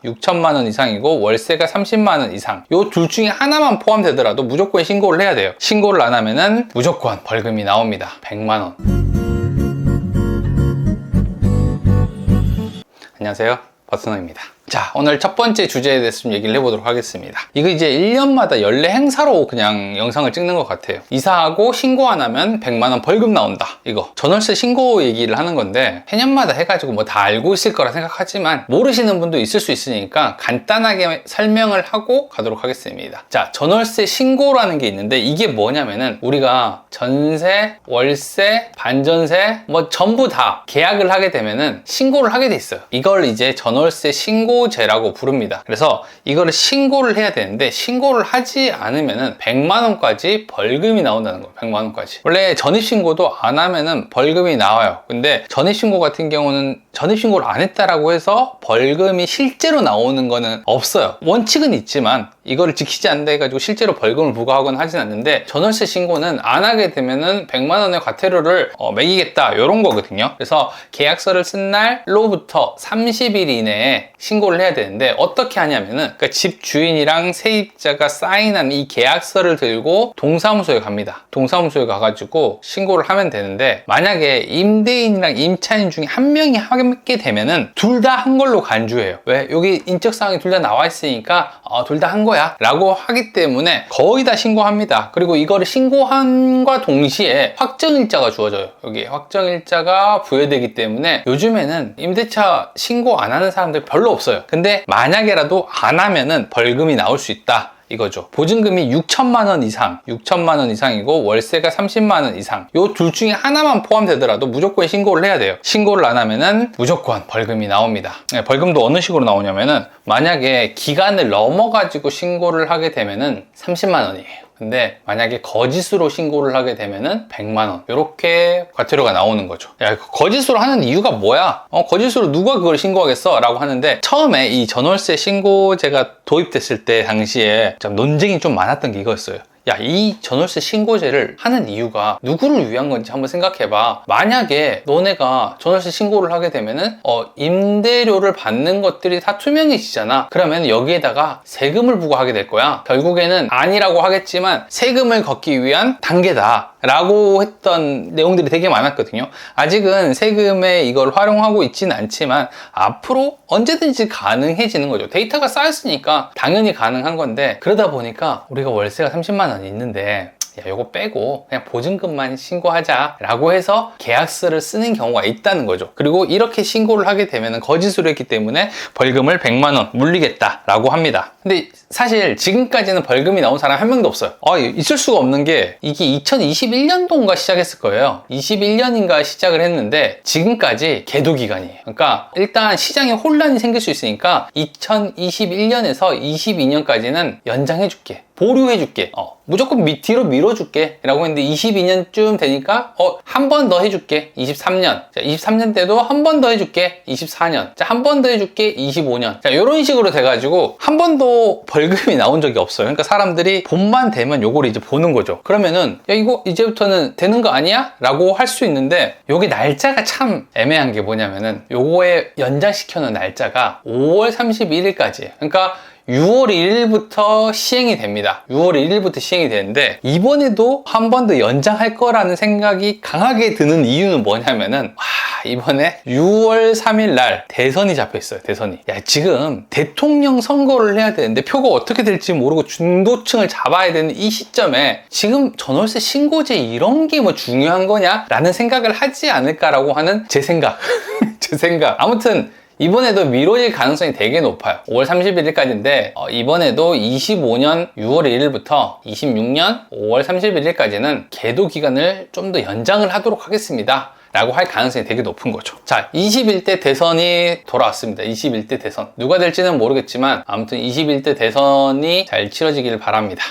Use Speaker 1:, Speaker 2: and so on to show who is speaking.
Speaker 1: 6천만 원 이상이고 월세가 30만 원 이상, 요 둘 중에 하나만 포함되더라도 무조건 신고를 해야 돼요. 신고를 안 하면은 무조건 벌금이 나옵니다. 100만 원. 안녕하세요, 버스너입니다. 자, 오늘 첫 번째 주제에 대해서 좀 얘기를 해보도록 하겠습니다. 이거 이제 1년마다 연례 행사로 그냥 영상을 찍는 것 같아요. 이사하고 신고 안 하면 100만 원 벌금 나온다. 이거 전월세 신고 얘기를 하는 건데 해년마다 해가지고 뭐 다 알고 있을 거라 생각하지만 모르시는 분도 있을 수 있으니까 간단하게 설명을 하고 가도록 하겠습니다. 자, 전월세 신고라는 게 있는데 이게 뭐냐면은 우리가 전세, 월세, 반전세 뭐 전부 다 계약을 하게 되면은 신고를 하게 돼 있어요. 이걸 이제 전월세 신고제라고 부릅니다. 그래서 이거를 신고를 해야 되는데 신고를 하지 않으면은 100만 원까지 벌금이 나온다는 거예요. 100만 원까지. 원래 전입신고도 안 하면은 벌금이 나와요. 근데 전입신고 같은 경우는 전입신고를 안 했다라고 해서 벌금이 실제로 나오는 거는 없어요. 원칙은 있지만 이거를 지키지 않는다 해가지고 실제로 벌금을 부과하거나 하진 않는데 전월세 신고는 안 하게 되면은 100만 원의 과태료를 매기겠다 이런 거거든요. 그래서 계약서를 쓴 날로부터 30일 이내에 신고를 해야 되는데 어떻게 하냐면은 그러니까 집 주인이랑 세입자가 사인한 이 계약서를 들고 동사무소에 갑니다. 동사무소에 가가지고 신고를 하면 되는데 만약에 임대인이랑 임차인 중에 한 명이 하게 되면은 둘 다 한 걸로 간주해요. 왜? 여기 인적사항이 둘 다 나와 있으니까 둘 다 한 거야 라고 하기 때문에 거의 다 신고합니다. 그리고 이거를 신고함과 동시에 확정일자가 주어져요. 여기 확정일자가 부여되기 때문에 요즘에는 임대차 신고 안 하는 사람들 별로 없어요. 근데 만약에라도 안 하면은 벌금이 나올 수 있다 이거죠. 보증금이 6천만 원 이상, 6천만 원 이상이고 월세가 30만 원 이상, 요 둘 중에 하나만 포함되더라도 무조건 신고를 해야 돼요. 신고를 안 하면은 무조건 벌금이 나옵니다. 네, 벌금도 어느 식으로 나오냐면은 만약에 기간을 넘어가지고 신고를 하게 되면은 30만 원이에요. 근데 만약에 거짓으로 신고를 하게 되면은 100만 원 이렇게 과태료가 나오는 거죠. 야, 거짓으로 하는 이유가 뭐야? 거짓으로 누가 그걸 신고하겠어? 라고 하는데 처음에 이 전월세 신고제가 도입됐을 때 당시에 좀 논쟁이 좀 많았던 게 이거였어요. 야, 이 전월세 신고제를 하는 이유가 누구를 위한 건지 한번 생각해봐. 만약에 너네가 전월세 신고를 하게 되면은 임대료를 받는 것들이 다 투명해지잖아. 그러면 여기에다가 세금을 부과하게 될 거야. 결국에는 아니라고 하겠지만 세금을 걷기 위한 단계다 라고 했던 내용들이 되게 많았거든요. 아직은 세금에 이걸 활용하고 있지는 않지만 앞으로 언제든지 가능해지는 거죠. 데이터가 쌓였으니까 당연히 가능한 건데 그러다 보니까 우리가 월세가 30만 원이 있는데 야, 요거 빼고 그냥 보증금만 신고하자 라고 해서 계약서를 쓰는 경우가 있다는 거죠. 그리고 이렇게 신고를 하게 되면 거짓으로 했기 때문에 벌금을 100만 원 물리겠다 라고 합니다. 근데 사실 지금까지는 벌금이 나온 사람 한 명도 없어요. 있을 수가 없는 게 이게 2021년도인가 시작했을 거예요. 21년인가 시작을 했는데 지금까지 계도 기간이에요. 그러니까 일단 시장에 혼란이 생길 수 있으니까 2021년에서 22년까지는 연장해 줄게, 보류해 줄게, 무조건 뒤로 밀어줄게 라고 했는데 22년쯤 되니까 한 번 더 해줄게, 23년. 자, 23년 때도 한 번 더 해줄게, 24년. 자, 한 번 더 해줄게, 25년. 자, 이런 식으로 돼가지고 한 번도 벌금이 나온 적이 없어요. 그러니까 사람들이 봄만 되면 요걸 이제 보는 거죠. 그러면은 야, 이거 이제부터는 되는 거 아니야? 라고 할 수 있는데 요게 날짜가 참 애매한 게 뭐냐면은 요거에 연장시켜놓은 날짜가 5월 31일까지예요. 그러니까 6월 1일부터 시행이 됩니다. 6월 1일부터 시행이 되는데 이번에도 한 번 더 연장할 거라는 생각이 강하게 드는 이유는 뭐냐면은 이번에 6월 3일 날 대선이 잡혀 있어요. 대선이. 야, 지금 대통령 선거를 해야 되는데 표가 어떻게 될지 모르고 중도층을 잡아야 되는 이 시점에 지금 전월세 신고제 이런 게 뭐 중요한 거냐? 라는 생각을 하지 않을까라고 하는 제 생각. 제 생각. 아무튼 이번에도 미뤄질 가능성이 되게 높아요. 5월 31일까지인데 이번에도 25년 6월 1일부터 26년 5월 31일까지는 계도 기간을 좀 더 연장을 하도록 하겠습니다 라고 할 가능성이 되게 높은 거죠. 자, 21대 대선이 돌아왔습니다. 21대 대선. 누가 될지는 모르겠지만 아무튼 21대 대선이 잘 치러지기를 바랍니다.